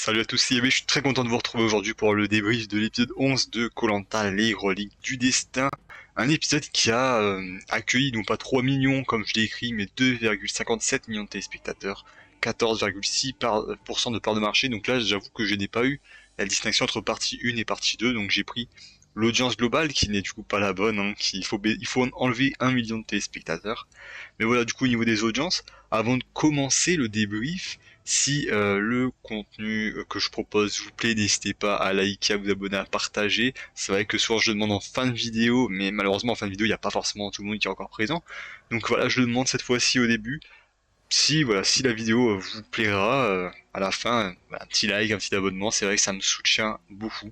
Salut à tous, c'est Yabé, je suis très content de vous retrouver aujourd'hui pour le débrief de l'épisode 11 de koh les reliques du destin. Un épisode qui a accueilli non pas 3 millions comme je l'ai écrit, mais 2,57 millions de téléspectateurs, 14,6% de part de marché. Donc là, j'avoue que je n'ai pas eu la distinction entre partie 1 et partie 2, donc j'ai pris l'audience globale qui n'est du coup pas la bonne, hein, il faut enlever 1 million de téléspectateurs. Mais voilà, du coup, au niveau des audiences, avant de commencer le débrief, si le contenu que je propose vous plaît, n'hésitez pas à liker, à vous abonner, à partager. C'est vrai que souvent je le demande en fin de vidéo, mais malheureusement en fin de vidéo il n'y a pas forcément tout le monde qui est encore présent. Donc voilà, je le demande cette fois-ci au début. Si la vidéo vous plaira, à la fin, voilà, un petit like, un petit abonnement, c'est vrai que ça me soutient beaucoup.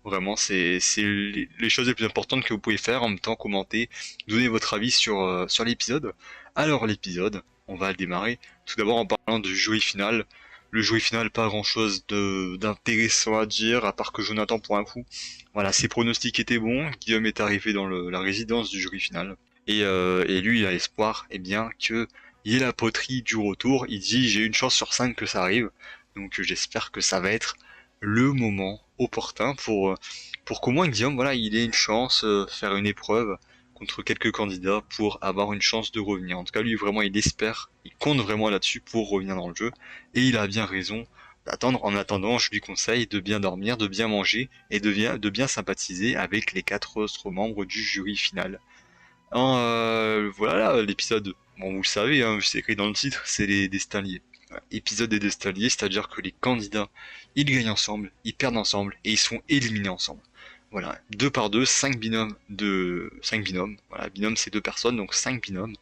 Vraiment, c'est les choses les plus importantes que vous pouvez faire, en même temps commenter, donner votre avis sur l'épisode. Alors l'épisode, on va le démarrer tout d'abord en parlant du jury final. Le jury final, pas grand chose d'intéressant à dire, à part que Jonathan pour un coup. Voilà, ses pronostics étaient bons, Guillaume est arrivé dans la résidence du jury final. Et lui, il a espoir, eh bien, que il y ait la poterie du retour. Il dit, j'ai une chance sur 5 que ça arrive. Donc j'espère que ça va être le moment opportun pour qu'au moins Guillaume, voilà, il ait une chance, faire une épreuve contre quelques candidats pour avoir une chance de revenir. En tout cas, lui, vraiment, il espère, il compte vraiment là-dessus pour revenir dans le jeu. Et il a bien raison d'attendre. En attendant, je lui conseille de bien dormir, de bien manger et de bien sympathiser avec les 4 autres membres du jury final. Voilà l'épisode. Bon, vous le savez, hein, c'est écrit dans le titre, c'est les Destins liés. Voilà, épisode des Destins liés, c'est-à-dire que les candidats, ils gagnent ensemble, ils perdent ensemble et ils sont éliminés ensemble. Voilà, deux par deux, 5 binômes. Voilà, binôme c'est deux personnes, donc 5 binômes.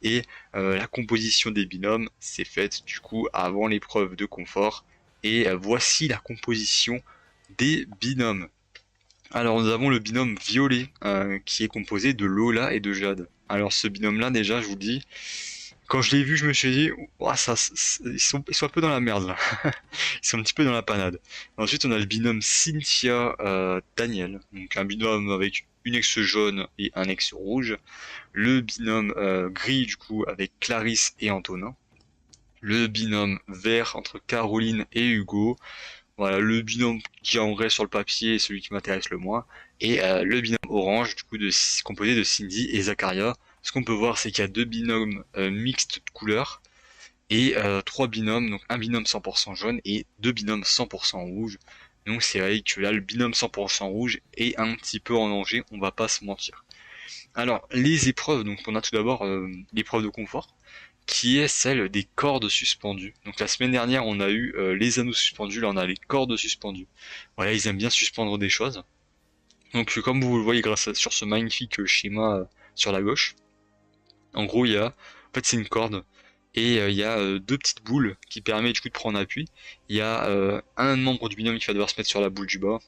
Et la composition des binômes, c'est faite du coup avant l'épreuve de confort. Et voici la composition des binômes. Alors nous avons le binôme violet qui est composé de Lola et de Jade. Alors ce binôme là déjà je vous dis, quand je l'ai vu je me suis dit, ouah, ils sont un peu dans la merde là. Ils sont un petit peu dans la panade. Ensuite on a le binôme Cynthia Daniel, donc un binôme avec une ex jaune et un ex rouge. Le binôme gris du coup avec Clarisse et Antonin. Le binôme vert entre Caroline et Hugo. Voilà, le binôme qui en vrai sur le papier est celui qui m'intéresse le moins. Et le binôme orange, du coup, composé de Cindy et Zacharia. Ce qu'on peut voir, c'est qu'il y a deux binômes mixtes de couleurs et trois binômes, donc un binôme 100% jaune et deux binômes 100% rouge. Donc c'est vrai que là, le binôme 100% rouge est un petit peu en danger, on va pas se mentir. Alors, les épreuves, donc on a tout d'abord l'épreuve de confort qui est celle des cordes suspendues. Donc la semaine dernière, on a eu les anneaux suspendus, là on a les cordes suspendues. Voilà, ils aiment bien suspendre des choses. Donc comme vous le voyez sur ce magnifique schéma sur la gauche, en gros en fait c'est une corde et il y a deux petites boules qui permettent du coup de prendre appui. Il y a un membre du binôme qui va devoir se mettre sur la boule du bas,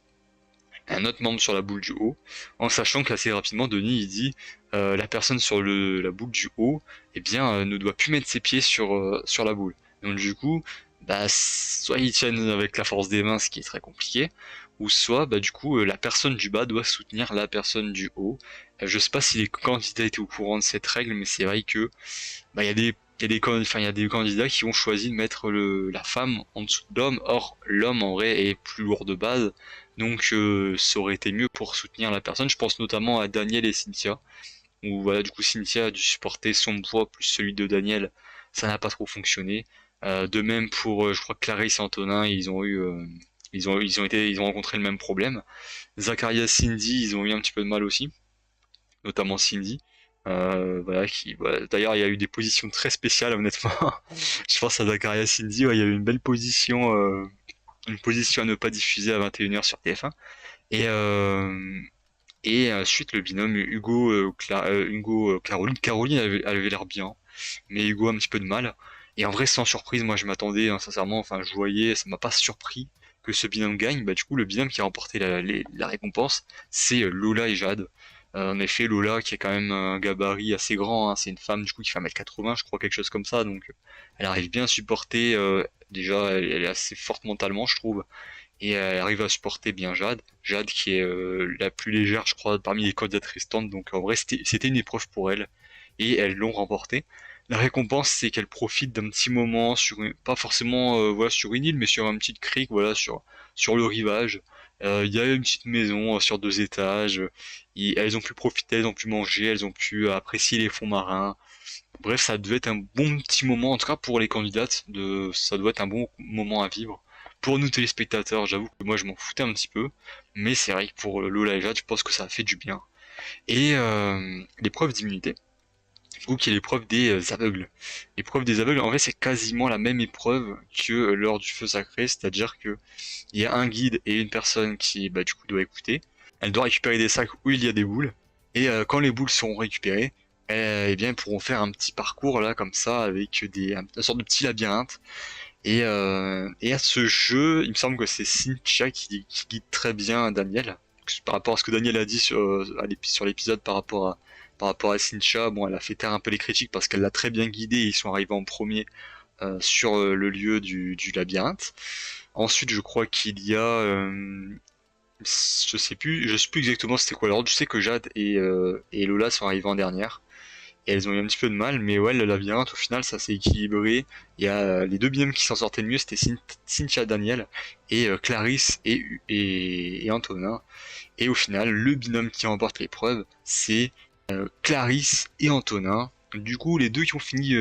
un autre membre sur la boule du haut, en sachant qu'assez rapidement Denis il dit la personne sur la boule du haut eh bien ne doit plus mettre ses pieds sur la boule. Donc du coup bah soit ils tiennent avec la force des mains, ce qui est très compliqué, ou soit bah du coup la personne du bas doit soutenir la personne du haut. Je sais pas si les candidats étaient au courant de cette règle, mais c'est vrai que bah il y a des candidats qui ont choisi de mettre la femme en dessous de l'homme. Or l'homme en vrai est plus lourd de base, donc ça aurait été mieux pour soutenir la personne. Je pense notamment à Daniel et Cynthia, où voilà du coup Cynthia a dû supporter son poids plus celui de Daniel, ça n'a pas trop fonctionné. De même pour je crois que Clarisse et Antonin, ils ont rencontré le même problème. Zacharia, Cindy, ils ont eu un petit peu de mal aussi, notamment Cindy. Voilà. D'ailleurs, il y a eu des positions très spéciales, honnêtement. Je pense à Zakaria Cindy, ouais, il y a eu une belle position, une position à ne pas diffuser à 21h sur TF1. Et ensuite, le binôme Hugo, Caroline. Caroline, elle avait l'air bien, mais Hugo a un petit peu de mal. Et en vrai, sans surprise, moi je m'attendais, hein, sincèrement, enfin, je voyais, ça m'a pas surpris que ce binôme gagne. Bah, du coup, le binôme qui a remporté la récompense, c'est Lola et Jade. En effet, Lola, qui est quand même un gabarit assez grand, hein, c'est une femme du coup qui fait 1m80, je crois, quelque chose comme ça, donc elle arrive bien à supporter, déjà, elle est assez forte mentalement, je trouve, et elle arrive à supporter bien Jade. Jade qui est la plus légère, je crois, parmi les candidates restantes, donc en vrai, c'était une épreuve pour elle, et elles l'ont remporté. La récompense, c'est qu'elle profite d'un petit moment pas forcément voilà sur une île, mais sur une petite crique, voilà sur le rivage. Il y a une petite maison sur 2 étages. Elles ont pu profiter, elles ont pu manger, elles ont pu apprécier les fonds marins. Bref, ça devait être un bon petit moment, en tout cas pour les candidates, ça doit être un bon moment à vivre. Pour nous téléspectateurs, j'avoue que moi je m'en foutais un petit peu, mais c'est vrai que pour Lola et Jade, je pense que ça a fait du bien. Et l'épreuve d'immunité, du coup, qui est l'épreuve des aveugles. L'épreuve des aveugles, en vrai, c'est quasiment la même épreuve que lors du feu sacré, c'est-à-dire que il y a un guide et une personne qui, bah, du coup, doit écouter. Elle doit récupérer des sacs où il y a des boules, et quand les boules seront récupérées, eh bien, ils pourront faire un petit parcours là, comme ça, avec une sorte de petit labyrinthe. Et à ce jeu, il me semble que c'est Cynthia qui guide très bien Daniel. Par rapport à ce que Daniel a dit sur l'épisode par rapport à Cynthia, bon, elle a fait taire un peu les critiques parce qu'elle l'a très bien guidé et ils sont arrivés en premier sur le lieu du labyrinthe. Ensuite, je crois qu'il y a, je sais plus exactement c'était quoi l'ordre. Je sais que Jade et Lola sont arrivés en dernière. Et elles ont eu un petit peu de mal, mais ouais, le labyrinthe, au final, ça s'est équilibré. Il y a les deux binômes qui s'en sortaient le mieux, c'était Cynthia Daniel et Clarisse et Antonin. Et au final, le binôme qui remporte l'épreuve, c'est Clarisse et Antonin. Du coup, les deux qui ont fini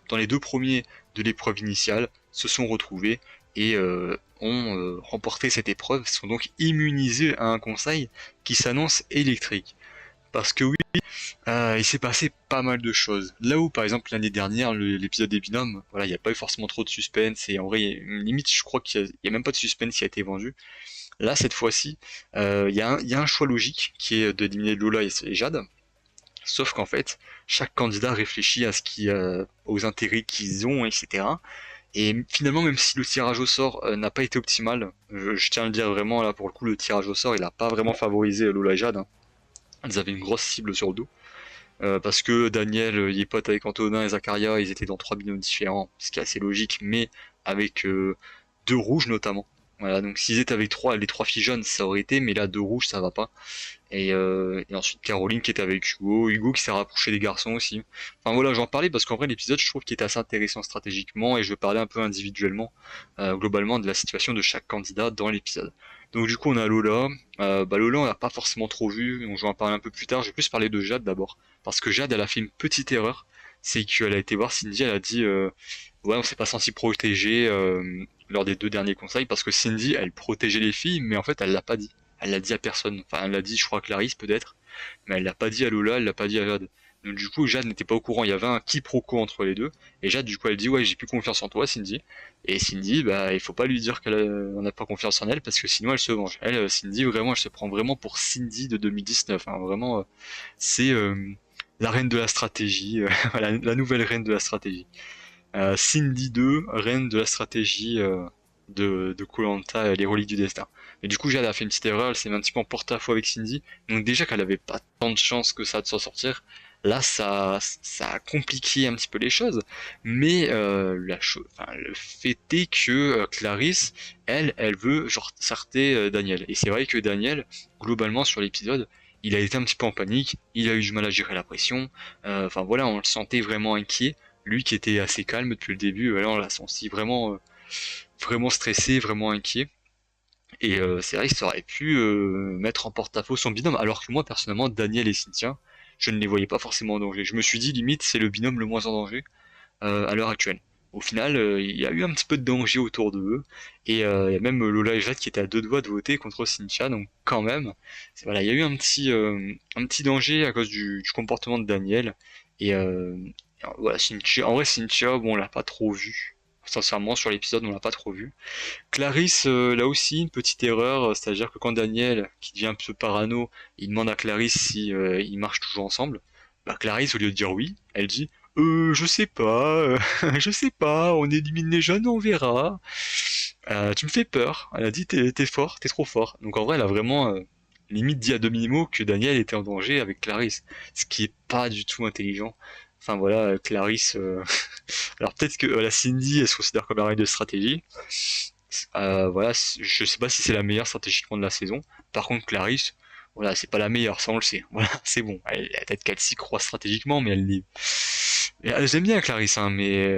dans les 2 premiers de l'épreuve initiale se sont retrouvés et ont remporté cette épreuve, sont donc immunisés à un conseil qui s'annonce électrique. Parce que oui, il s'est passé pas mal de choses. Là où, par exemple, l'année dernière, l'épisode des binômes, voilà, il n'y a pas eu forcément trop de suspense, et en vrai, limite, je crois qu'il y a même pas de suspense qui a été vendu. Là, cette fois-ci, il y a un choix logique qui est d'éliminer Lola et Jade. Sauf qu'en fait, chaque candidat réfléchit aux intérêts qu'ils ont, etc. Et finalement, même si le tirage au sort n'a pas été optimal, je tiens à le dire vraiment, là, pour le coup, le tirage au sort, il n'a pas vraiment favorisé Lola et Jade, hein. Elles avaient une grosse cible sur le dos. Parce que Daniel, il est pote avec Antonin et Zacharia, ils étaient dans 3 binômes différents, ce qui est assez logique, mais avec 2 rouges notamment. Voilà, donc s'ils étaient avec les 3 filles jaunes, ça aurait été, mais là 2 rouges, ça va pas. Et ensuite Caroline qui était avec Hugo qui s'est rapproché des garçons aussi. Enfin voilà, j'en parlais parce qu'en vrai l'épisode, je trouve qu'il était assez intéressant stratégiquement, et je vais parler un peu individuellement, globalement, de la situation de chaque candidat dans l'épisode. Donc du coup on a Lola. Lola on l'a pas forcément trop vu, donc je vais en parler un peu plus tard. Je vais plus parler de Jade d'abord, parce que Jade elle a fait une petite erreur, c'est qu'elle a été voir Cindy, elle a dit ouais, on s'est pas senti protégé lors des 2 derniers conseils, parce que Cindy elle protégeait les filles, mais en fait elle l'a pas dit. Elle l'a dit à personne. Enfin, elle l'a dit, je crois, à Clarisse peut-être, mais elle l'a pas dit à Lola, elle l'a pas dit à Jade. Donc du coup, Jade n'était pas au courant. Il y avait un quiproquo entre les deux. Et Jade, du coup, elle dit ouais, j'ai plus confiance en toi, Cindy. Et Cindy, bah, il faut pas lui dire qu'on n'a pas confiance en elle parce que sinon elle se venge. Elle, Cindy, vraiment, elle se prend vraiment pour Cindy de 2019. Hein. Vraiment, c'est la reine de la stratégie, voilà, la nouvelle reine de la stratégie. Cindy 2, reine de la stratégie de Koh-Lanta, les reliques du destin. Et du coup, Jade a fait une petite erreur, elle s'est mis un petit peu en porte-à-faux avec Cindy. Donc déjà qu'elle avait pas tant de chance que ça de s'en sortir, là ça a compliqué un petit peu les choses. Mais le fait est que Clarisse, elle veut genre sarter Daniel. Et c'est vrai que Daniel, globalement sur l'épisode, il a été un petit peu en panique, il a eu du mal à gérer la pression. Enfin voilà, on le sentait vraiment inquiet. Lui qui était assez calme depuis le début, là on l'a senti vraiment stressé, vraiment inquiet. Et c'est vrai que ça aurait pu mettre en porte-à-faux son binôme, alors que moi personnellement, Daniel et Cynthia, je ne les voyais pas forcément en danger. Je me suis dit limite c'est le binôme le moins en danger à l'heure actuelle. Au final, il y a eu un petit peu de danger autour de eux, et il y a même Lola et Jade qui étaient à 2 doigts de voter contre Cynthia, donc quand même, voilà, il y a eu un petit danger à cause du comportement de Daniel, et voilà, Cynthia, en vrai Cynthia, bon, on l'a pas trop vu, sincèrement sur l'épisode on l'a pas trop vu. Clarisse, là aussi, une petite erreur, c'est-à-dire que quand Daniel, qui devient un peu parano, il demande à Clarisse si ils marchent toujours ensemble, bah Clarisse, au lieu de dire oui, elle dit je sais pas, je sais pas, on élimine les jeunes, on verra. Tu me fais peur. Elle a dit t'es fort, t'es trop fort. Donc en vrai, elle a vraiment limite dit à demi-mot que Daniel était en danger avec Clarisse, ce qui est pas du tout intelligent. Enfin voilà, Clarisse. Alors peut-être que la Cindy, elle se considère comme la reine de stratégie. Voilà, je sais pas si c'est la meilleure stratégiquement de la saison. Par contre, Clarisse, voilà, c'est pas la meilleure, ça on le sait. Voilà, c'est bon. Peut-être qu'elle s'y croit stratégiquement, mais J'aime bien Clarisse, hein, mais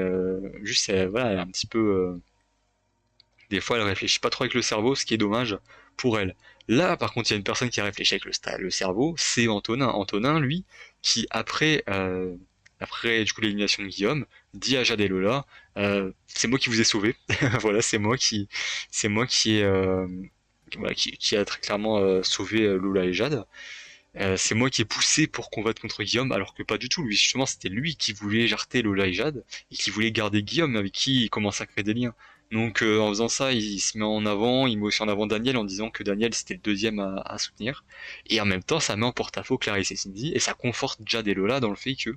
juste, voilà, elle est un petit peu... des fois, elle réfléchit pas trop avec le cerveau, ce qui est dommage pour elle. Là, par contre, il y a une personne qui a réfléchi avec le cerveau, c'est Antonin. Antonin, lui, qui après du coup l'élimination de Guillaume, dit à Jade et Lola, c'est moi qui vous ai sauvé. Voilà, c'est moi qui ai, voilà, qui a très clairement sauvé Lola et Jade. C'est moi qui ai poussé pour combattre contre Guillaume, alors que pas du tout. Lui, justement, c'était lui qui voulait jarter Lola et Jade, et qui voulait garder Guillaume, avec qui il commence à créer des liens. Donc, en faisant ça, il se met en avant, il met aussi en avant Daniel, en disant que Daniel, c'était le deuxième à soutenir. Et en même temps, ça met en porte-à-faux Clarisse et Cindy, et ça conforte Jade et Lola dans le fait que,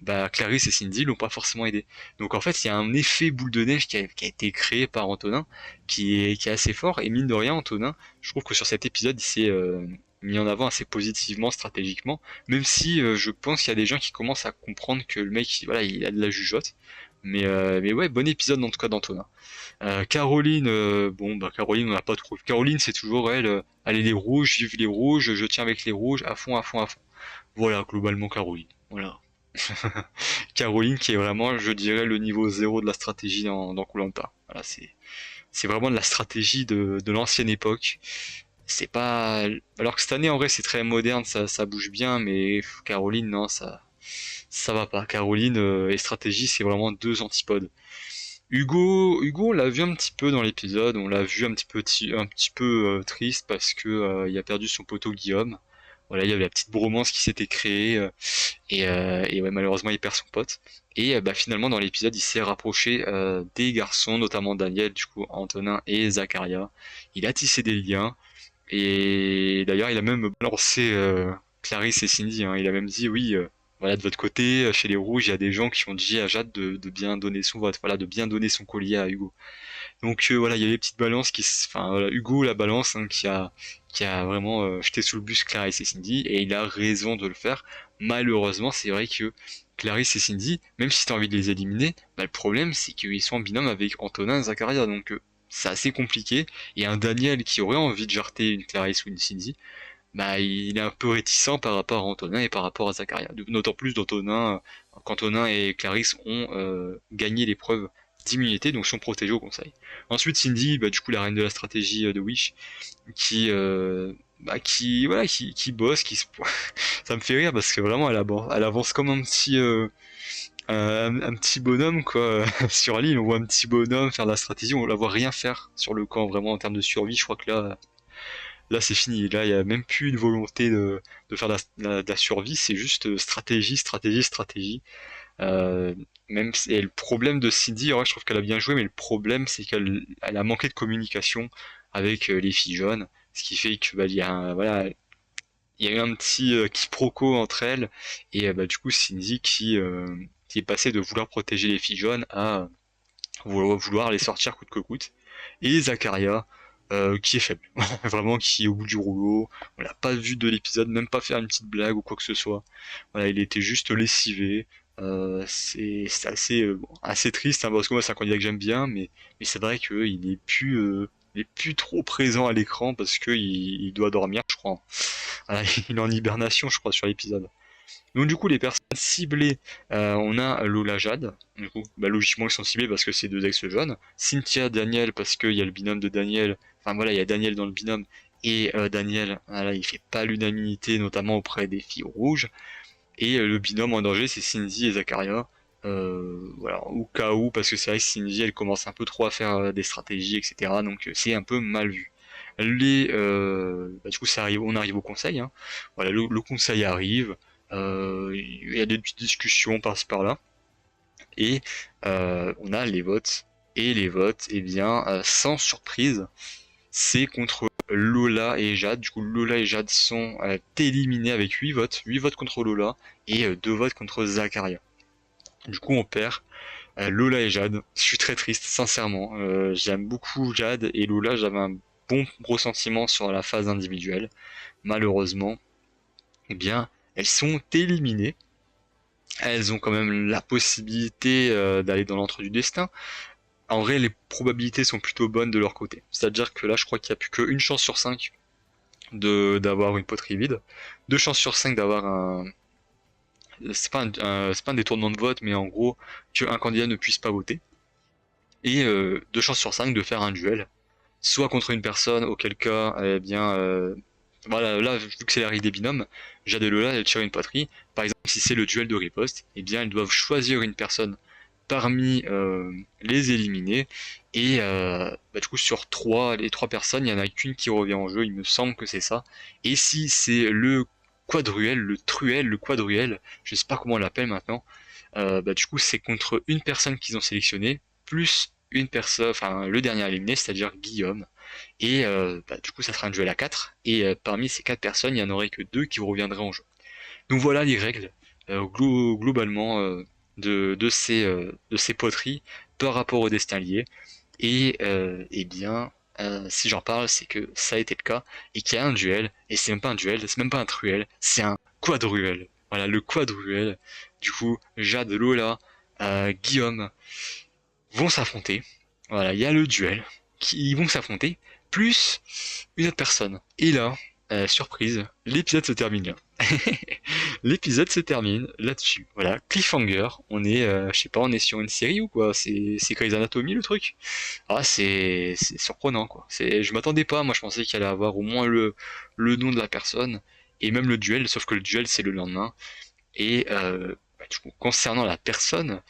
bah, Clarisse et Cindy l'ont pas forcément aidé. Donc, en fait, il y a un effet boule de neige qui a été créé par Antonin, qui est assez fort, et mine de rien, Antonin, je trouve que sur cet épisode, il s'est, mis en avant assez positivement stratégiquement, même si je pense qu'il y a des gens qui commencent à comprendre que le mec, voilà, il a de la jugeote. Mais ouais, bon épisode en tout cas d'Antonin. Caroline, bon bah Caroline on n'a pas trop. Caroline c'est toujours elle, allez les rouges, vive les rouges, je tiens avec les rouges, à fond, à fond, à fond. Voilà globalement Caroline. Voilà. Caroline qui est vraiment, je dirais, le niveau zéro de la stratégie dans koh. Voilà, c'est vraiment de la stratégie de l'ancienne époque. C'est pas. Alors que cette année, en vrai, c'est très moderne, ça bouge bien, mais Caroline, non, ça va pas. Caroline et stratégie, c'est vraiment deux antipodes. Hugo, on l'a vu un petit peu dans l'épisode, on l'a vu un petit peu triste parce que il a perdu son poteau Guillaume. Voilà, il y avait la petite bromance qui s'était créée et ouais, malheureusement, il perd son pote. Et bah finalement, dans l'épisode, il s'est rapproché des garçons, notamment Daniel, du coup, Antonin et Zacharia. Il a tissé des liens. Et d'ailleurs, il a même balancé Clarisse et Cindy, hein. Il a même dit, oui, voilà, de votre côté, chez les Rouges, il y a des gens qui ont dit à Jade de bien donner son vote, voilà, de bien donner son collier à Hugo. Donc voilà, il y a des petites balances enfin, voilà, Hugo, la balance, hein, qui a vraiment jeté sous le bus Clarisse et Cindy, et il a raison de le faire. Malheureusement, c'est vrai que Clarisse et Cindy, même si t'as envie de les éliminer, bah, le problème, c'est qu'ils sont en binôme avec Antonin et Zacharia, donc c'est assez compliqué. Et un Daniel qui aurait envie de jarter une Clarisse ou une Cindy, bah il est un peu réticent par rapport à Antonin et par rapport à Zacharia. D'autant plus qu'Antonin et Clarisse ont gagné l'épreuve d'immunité, donc sont protégés au conseil. Ensuite Cindy, bah du coup la reine de la stratégie de Wish, qui bosse, ça me fait rire parce que vraiment elle avance comme un petit bonhomme quoi sur l'île. On voit un petit bonhomme faire de la stratégie, on la voit rien faire sur le camp vraiment en termes de survie. Je crois que là c'est fini. Là il y a même plus une volonté de faire de la survie, c'est juste stratégie, stratégie, stratégie. Euh, et le problème de Cindy, ouais, je trouve qu'elle a bien joué, mais le problème c'est qu'elle a manqué de communication avec les filles jaunes, ce qui fait que bah, voilà, il y a eu un petit quiproquo entre elles et bah, du coup Cindy qui est passé de vouloir protéger les filles jaunes à vouloir les sortir coûte que coûte. Et Zacharia qui est faible, vraiment qui est au bout du rouleau. On l'a pas vu de l'épisode, même pas faire une petite blague ou quoi que ce soit. Voilà, il était juste lessivé. C'est assez bon, assez triste hein, parce que moi c'est un candidat que j'aime bien, mais c'est vrai qu'il est il est plus trop présent à l'écran parce que il doit dormir, je crois. Voilà, il est en hibernation, je crois, sur l'épisode. Donc du coup, les personnes ciblées, on a Lola Jade. Du coup, bah, logiquement, ils sont ciblés parce que c'est deux ex-jeunes. Cynthia, Daniel, parce qu'il y a le binôme de Daniel. Enfin voilà, il y a Daniel dans le binôme. Et Daniel, voilà, il fait pas l'unanimité, notamment auprès des filles rouges. Et le binôme en danger, c'est Cindy et Zacharia. Voilà, au cas où, parce que c'est vrai que Cindy, elle commence un peu trop à faire des stratégies, etc. Donc c'est un peu mal vu. Du coup, on arrive au conseil, hein. Voilà, le conseil arrive. Il y a des petites discussions par-ci par-là. Et on a les votes. Et les votes, eh bien, sans surprise, c'est contre Lola et Jade. Du coup, Lola et Jade sont éliminés avec 8 votes. 8 votes contre Lola et 2 votes contre Zacharia. Du coup, on perd Lola et Jade. Je suis très triste, sincèrement. J'aime beaucoup Jade et Lola. J'avais un bon ressentiment sur la phase individuelle. Malheureusement, eh bien, elles sont éliminées. Elles ont quand même la possibilité d'aller dans l'entre du destin. En vrai, les probabilités sont plutôt bonnes de leur côté. C'est-à-dire que là, je crois qu'il n'y a plus qu'une chance sur 5 d'avoir une poterie vide, deux chances sur 5 d'avoir c'est pas un détournement de vote, mais en gros qu'un candidat ne puisse pas voter. Et 2 chances sur 5 de faire un duel, soit contre une personne, auquel cas, eh bien, voilà, là, vu que c'est la règle des binômes, Jade et Lola, elles tirent une poterie. Par exemple, si c'est le duel de riposte, eh bien, elles doivent choisir une personne parmi les éliminés. Et du coup, sur les 3 personnes, il y en a qu'une qui revient en jeu, il me semble que c'est ça. Et si c'est le quadruel, le truel, le quadruel, je sais pas comment on l'appelle maintenant, du coup, c'est contre une personne qu'ils ont sélectionnée, plus une personne, enfin, le dernier éliminé, c'est-à-dire Guillaume. Et du coup, ça sera un duel à 4. Et parmi ces 4 personnes, il n'y en aurait que 2 qui reviendraient en jeu. Donc voilà les règles globalement de ces poteries par rapport au destin lié. Et eh bien, si j'en parle, c'est que ça a été le cas et qu'il y a un duel. Et c'est même pas un duel, c'est même pas un truel, c'est un quadruel. Voilà, le quadruel. Du coup, Jade, Lola, Guillaume vont s'affronter. Voilà, il y a le duel qui vont s'affronter, plus une autre personne. Et là, surprise, l'épisode se termine là. L'épisode se termine là-dessus. Voilà, cliffhanger. On est, je sais pas, on est sur une série ou quoi? C'est Grey's Anatomy le truc? Ah, c'est surprenant quoi. Je m'attendais pas. Moi, je pensais qu'il allait avoir au moins le nom de la personne et même le duel. Sauf que le duel c'est le lendemain. Et du coup, concernant la personne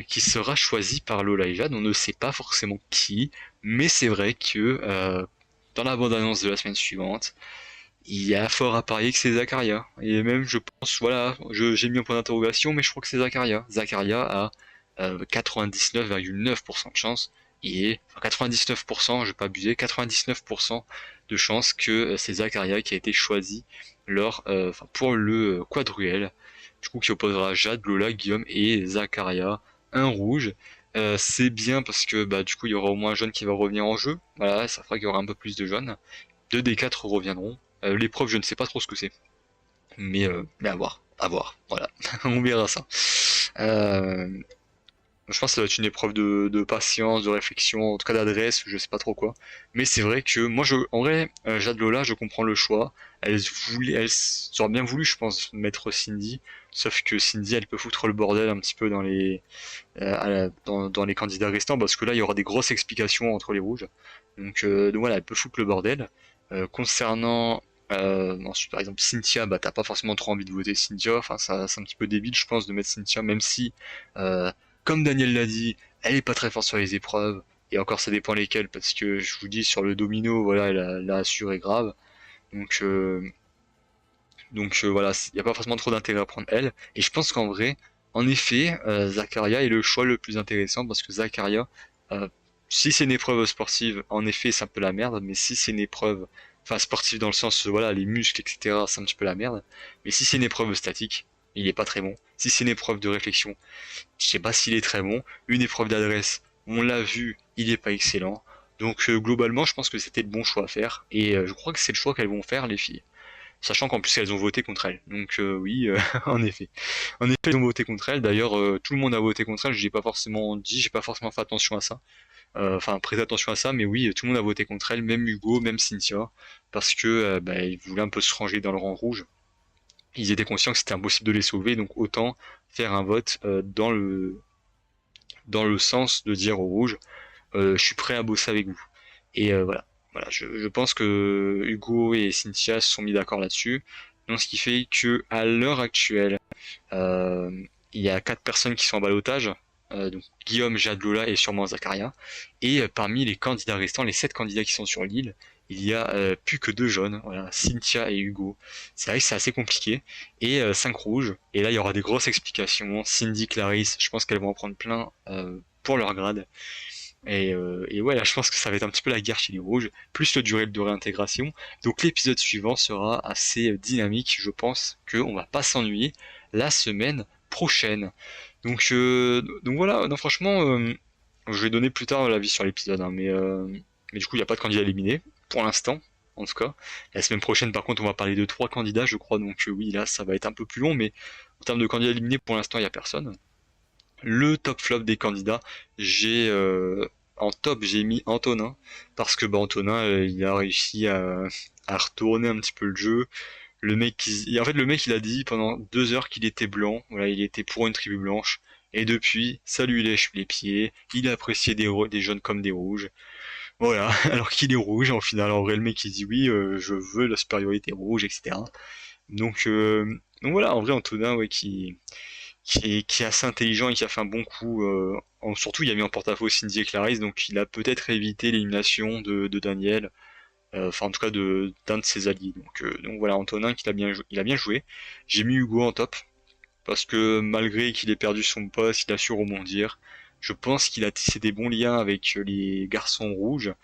qui sera choisie par Lola et Jade, on ne sait pas forcément qui, mais c'est vrai que dans la bande-annonce de la semaine suivante, il y a fort à parier que c'est Zakaria. Et même, je pense, voilà, j'ai mis un point d'interrogation, mais je crois que c'est Zakaria. Zakaria a 99,9% de chance. Enfin, 99%, je vais pas abuser, 99% de chance que c'est Zakaria qui a été choisi pour le quadruel. Du coup, qui opposera Jade, Lola, Guillaume et Zakaria, un rouge. C'est bien parce que du coup il y aura au moins un jaune qui va revenir en jeu. Voilà, ça fera qu'il y aura un peu plus de jaunes. 2 des 4 reviendront. L'épreuve, je ne sais pas trop ce que c'est. Mais à voir. À voir. Voilà. On verra ça. Euh, je pense que ça va être une épreuve de patience, de réflexion, en tout cas d'adresse, je sais pas trop quoi. Mais c'est vrai que moi, en vrai, Jade Lola, je comprends le choix. Elle aurait bien voulu, je pense, mettre Cindy. Sauf que Cindy, elle peut foutre le bordel un petit peu dans les candidats restants, parce que là, il y aura des grosses explications entre les rouges. Donc voilà, elle peut foutre le bordel. Concernant ensuite, par exemple, Cynthia, t'as pas forcément trop envie de voter Cynthia. Enfin, ça, c'est un petit peu débile, je pense, de mettre Cynthia, même si, euh, comme Daniel l'a dit, elle est pas très forte sur les épreuves. Et encore, ça dépend lesquelles, parce que je vous dis, sur le domino, voilà, elle a assuré grave. Donc, voilà, il n'y a pas forcément trop d'intérêt à prendre elle. Et je pense qu'en vrai, en effet, Zakaria est le choix le plus intéressant parce que Zakaria, euh, si c'est une épreuve sportive, en effet, c'est un peu la merde. Mais si c'est une épreuve, enfin sportive dans le sens, voilà, les muscles, etc., c'est un petit peu la merde. Mais si c'est une épreuve statique, il est pas très bon. Si c'est une épreuve de réflexion, je sais pas s'il est très bon. Une épreuve d'adresse, on l'a vu, il est pas excellent. Donc globalement, je pense que c'était le bon choix à faire. Et je crois que c'est le choix qu'elles vont faire, les filles. Sachant qu'en plus elles ont voté contre elle. Donc oui, en effet. En effet, ils ont voté contre elle. D'ailleurs, tout le monde a voté contre elle. J'ai pas forcément dit, j'ai pas forcément fait attention à ça. Enfin, prêté attention à ça, mais oui, tout le monde a voté contre elle, même Hugo, même Cynthia, parce que ils voulaient un peu se ranger dans le rang rouge. Ils étaient conscients que c'était impossible de les sauver, donc autant faire un vote dans le sens de dire au rouge, je suis prêt à bosser avec vous. Et voilà. Voilà, je pense que Hugo et Cynthia se sont mis d'accord là-dessus. Donc ce qui fait que à l'heure actuelle, euh, il y a 4 personnes qui sont en ballottage. Donc Guillaume, Jade, Lola et sûrement Zakaria. Et parmi les candidats restants, les 7 candidats qui sont sur l'île, il y a plus que 2 jaunes, voilà, Cynthia et Hugo. C'est vrai que c'est assez compliqué. Et 5 rouges. Et là, il y aura des grosses explications. Cindy, Clarisse, je pense qu'elles vont en prendre plein pour leur grade. Et ouais, là, je pense que ça va être un petit peu la guerre chez les rouges, plus le durée de réintégration. Donc l'épisode suivant sera assez dynamique. Je pense qu'on va pas s'ennuyer la semaine prochaine. Donc voilà, non, franchement, je vais donner plus tard l'avis sur l'épisode, hein, mais du coup, il n'y a pas de candidat éliminé, pour l'instant, en tout cas. La semaine prochaine, par contre, on va parler de 3 candidats, je crois, donc oui, là, ça va être un peu plus long, mais en termes de candidats éliminés, pour l'instant, il n'y a personne. Le top flop des candidats, en top j'ai mis Antonin parce que Antonin il a réussi à retourner un petit peu le jeu. Le mec en fait, le mec, il a dit pendant 2 heures qu'il était blanc. Voilà, il était pour une tribu blanche. Et depuis, ça lui lèche les pieds. Il a apprécié des jaunes comme des rouges. Voilà, alors qu'il est rouge, en final, en vrai, le mec, il dit oui, je veux la supériorité rouge, etc. Donc voilà, en vrai, Antonin, ouais, qui est assez intelligent et qui a fait un bon coup. Surtout, il a mis en porte-à-faux Cindy et Clarisse, donc il a peut-être évité l'élimination de Daniel, enfin en tout cas d'un de ses alliés. Donc voilà, Antonin, il a bien joué. J'ai mis Hugo en top, parce que malgré qu'il ait perdu son poste, il a su rebondir. Je pense qu'il a tissé des bons liens avec les garçons rouges,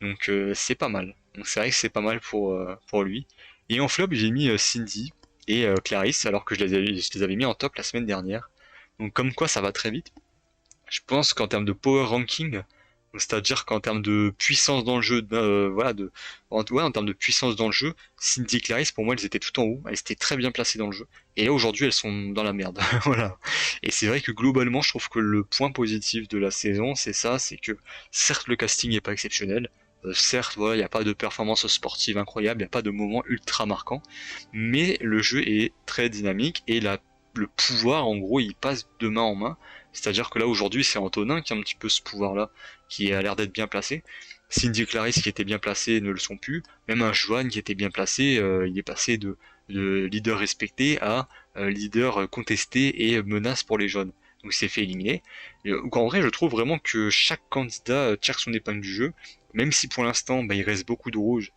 donc c'est pas mal. Donc c'est vrai que c'est pas mal pour lui. Et en flop, j'ai mis Cindy et Clarisse, alors que je les avais mis en top la semaine dernière. Donc comme quoi ça va très vite. Je pense qu'en termes de power ranking, c'est-à-dire qu'en termes de puissance dans le jeu, voilà, ouais, en termes de puissance dans le jeu, Cindy et Clarisse, pour moi, elles étaient tout en haut, elles étaient très bien placées dans le jeu. Et là, aujourd'hui, elles sont dans la merde. Voilà. Et c'est vrai que globalement, je trouve que le point positif de la saison, c'est ça, c'est que certes, le casting n'est pas exceptionnel. Certes, voilà, il n'y a pas de performance sportive incroyable, il n'y a pas de moment ultra marquant, mais le jeu est très dynamique et le pouvoir, en gros, il passe de main en main. C'est-à-dire que là, aujourd'hui, c'est Antonin qui a un petit peu ce pouvoir-là, qui a l'air d'être bien placé. Cindy et Clarisse qui étaient bien placés ne le sont plus. Même un Joanne qui était bien placé, il est passé de leader respecté à leader contesté et menace pour les jeunes. Donc il s'est fait éliminer. Donc en vrai, je trouve vraiment que chaque candidat tire son épingle du jeu, même si pour l'instant, bah, il reste beaucoup de rouges.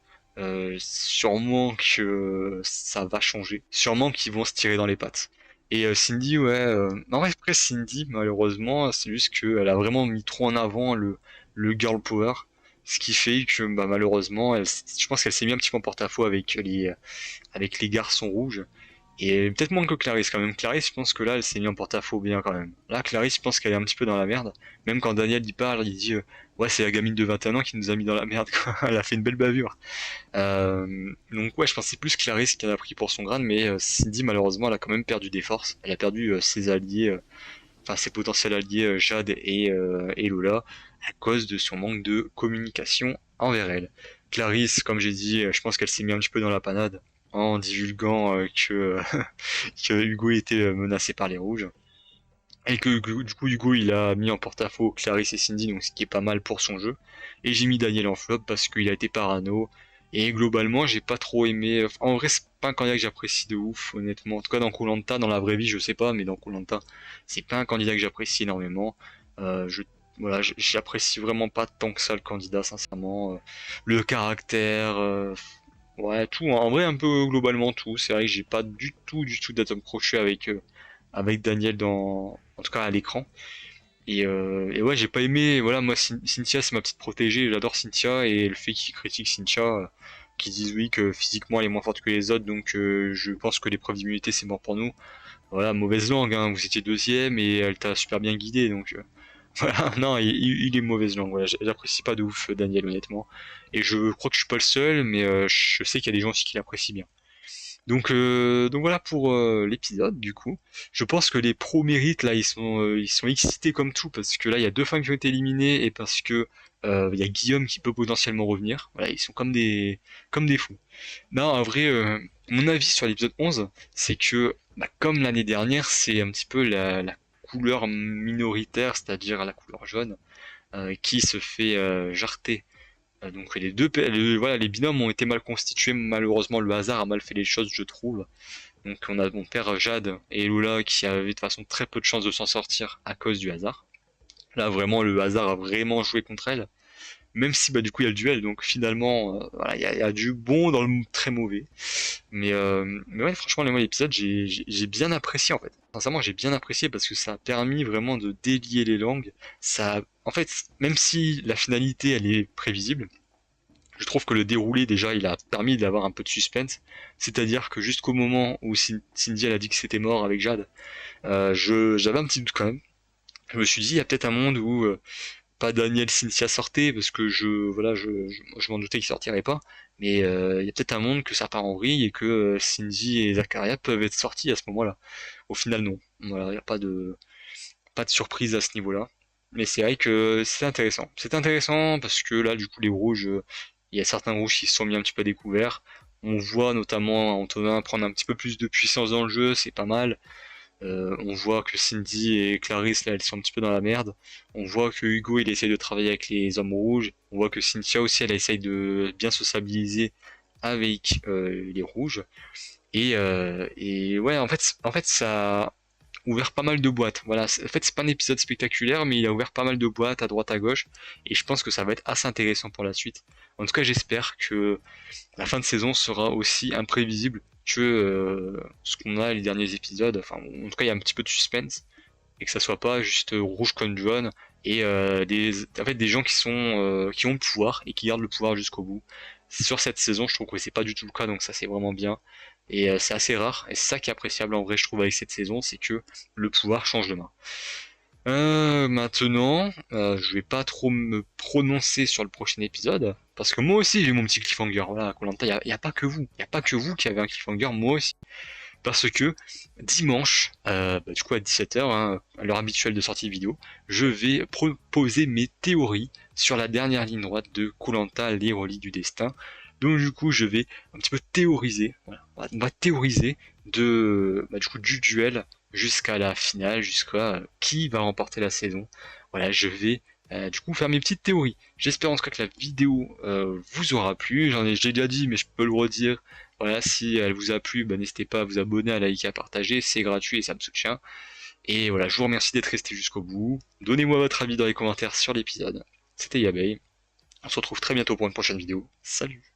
Sûrement que ça va changer. Sûrement qu'ils vont se tirer dans les pattes. Et Cindy, ouais. En vrai, après Cindy, malheureusement, c'est juste qu'elle a vraiment mis trop en avant le girl power. Ce qui fait que, bah, malheureusement, je pense qu'elle s'est mis un petit peu en porte-à-faux avec les garçons rouges. Et peut-être moins que Clarisse quand même. Clarisse, je pense que là, elle s'est mis en porte-à-faux bien quand même. Là, Clarisse, je pense qu'elle est un petit peu dans la merde. Même quand Daniel y parle, il dit ouais, c'est la gamine de 21 ans qui nous a mis dans la merde, quoi. Elle a fait une belle bavure. Donc ouais, je pensais plus Clarisse qui en a pris pour son grade, mais Cindy, malheureusement, elle a quand même perdu des forces. Elle a perdu ses alliés, enfin ses potentiels alliés Jade et Lola, à cause de son manque de communication envers elle. Clarisse, comme j'ai dit, je pense qu'elle s'est mis un petit peu dans la panade en divulguant que Hugo était menacé par les rouges. Et que du coup Hugo il a mis en porte-à-faux Clarisse et Cindy, donc ce qui est pas mal pour son jeu. Et j'ai mis Daniel en flop parce qu'il a été parano. Et globalement j'ai pas trop aimé. En vrai c'est pas un candidat que j'apprécie de ouf honnêtement. En tout cas dans koh dans la vraie vie je sais pas, mais dans koh c'est pas un candidat que j'apprécie énormément. Je voilà, j'apprécie vraiment pas tant que ça le candidat sincèrement. Le caractère, ouais tout. En vrai un peu globalement tout. C'est vrai que j'ai pas du tout d'atome crochet avec Daniel en tout cas à l'écran. Et ouais, j'ai pas aimé, voilà, moi Cynthia c'est ma petite protégée, j'adore Cynthia et le fait qu'ils critiquent Cynthia, qu'ils disent oui que physiquement elle est moins forte que les autres, donc je pense que l'épreuve d'immunité c'est mort pour nous. Voilà, mauvaise langue, hein, vous étiez deuxième et elle t'a super bien guidé, donc voilà, non, il est mauvaise langue, voilà, j'apprécie pas de ouf Daniel honnêtement. Et je crois que je suis pas le seul, mais je sais qu'il y a des gens aussi qui l'apprécient bien. Donc voilà pour l'épisode du coup. Je pense que les pros méritent là ils sont excités comme tout parce que là il y a deux femmes qui ont été éliminées et parce que il y a Guillaume qui peut potentiellement revenir. Voilà, ils sont comme des fous. Non, en vrai, mon avis sur l'épisode 11, c'est que bah, comme l'année dernière, c'est un petit peu la couleur minoritaire, c'est-à-dire la couleur jaune, qui se fait jarter. Donc voilà, les binômes ont été mal constitués. Malheureusement, le hasard a mal fait les choses, je trouve. Donc on a mon père Jade et Lola qui avaient de toute façon très peu de chances de s'en sortir à cause du hasard. Là, vraiment, le hasard a vraiment joué contre elle. Même si bah du coup il y a le duel, donc finalement, voilà, il y a du bon dans le très mauvais. Mais ouais, franchement, moi, l'épisode, j'ai bien apprécié en fait. Sincèrement, j'ai bien apprécié parce que ça a permis vraiment de délier les langues. En fait, même si la finalité elle est prévisible, je trouve que le déroulé déjà, il a permis d'avoir un peu de suspense. C'est-à-dire que jusqu'au moment où Cindy elle a dit que c'était mort avec Jade, j'avais un petit doute quand même. Je me suis dit, il y a peut-être un monde où pas Daniel Cynthia sortait parce que voilà, je m'en doutais qu'il sortirait pas. Mais il y a peut-être un monde que ça part en vrille et que Cindy et Zachariah peuvent être sortis à ce moment-là. Au final, non. Voilà, il n'y a pas de surprise à ce niveau-là. Mais c'est vrai que c'est intéressant. C'est intéressant parce que là, du coup, les rouges, il y a certains rouges qui se sont mis un petit peu à découvert. On voit notamment Antonin prendre un petit peu plus de puissance dans le jeu, c'est pas mal. On voit que Cindy et Clarisse, là, elles sont un petit peu dans la merde. On voit que Hugo, il essaye de travailler avec les hommes rouges. On voit que Cynthia aussi, elle essaye de bien se stabiliser avec les rouges. Et ouais, en fait, ça a ouvert pas mal de boîtes. Voilà, en fait, c'est pas un épisode spectaculaire, mais il a ouvert pas mal de boîtes à droite à gauche. Et je pense que ça va être assez intéressant pour la suite. En tout cas, j'espère que la fin de saison sera aussi imprévisible que ce qu'on a les derniers épisodes. Enfin, en tout cas, il y a un petit peu de suspense et que ça soit pas juste rouge comme jaune et en fait, des gens qui ont le pouvoir et qui gardent le pouvoir jusqu'au bout. Sur cette saison, je trouve que c'est pas du tout le cas, donc ça c'est vraiment bien. Et c'est assez rare, et c'est ça qui est appréciable en vrai, je trouve, avec cette saison, c'est que le pouvoir change de main. Maintenant, je vais pas trop me prononcer sur le prochain épisode, parce que moi aussi j'ai mon petit cliffhanger. Voilà, koh y a pas que vous, y a pas que vous qui avez un cliffhanger, moi aussi. Parce que dimanche, du coup à 17h, hein, à l'heure habituelle de sortie vidéo, je vais proposer mes théories sur la dernière ligne droite de koh les reliques du destin. Donc du coup, je vais un petit peu théoriser, voilà, on va théoriser du coup, du duel jusqu'à la finale, jusqu'à qui va remporter la saison. Voilà, je vais du coup faire mes petites théories. J'espère en tout cas que la vidéo vous aura plu. J'ai déjà dit, mais je peux le redire. Voilà, si elle vous a plu, bah, n'hésitez pas à vous abonner, à liker, à partager, c'est gratuit et ça me soutient. Et voilà, je vous remercie d'être resté jusqu'au bout. Donnez-moi votre avis dans les commentaires sur l'épisode. C'était Yabei. On se retrouve très bientôt pour une prochaine vidéo. Salut!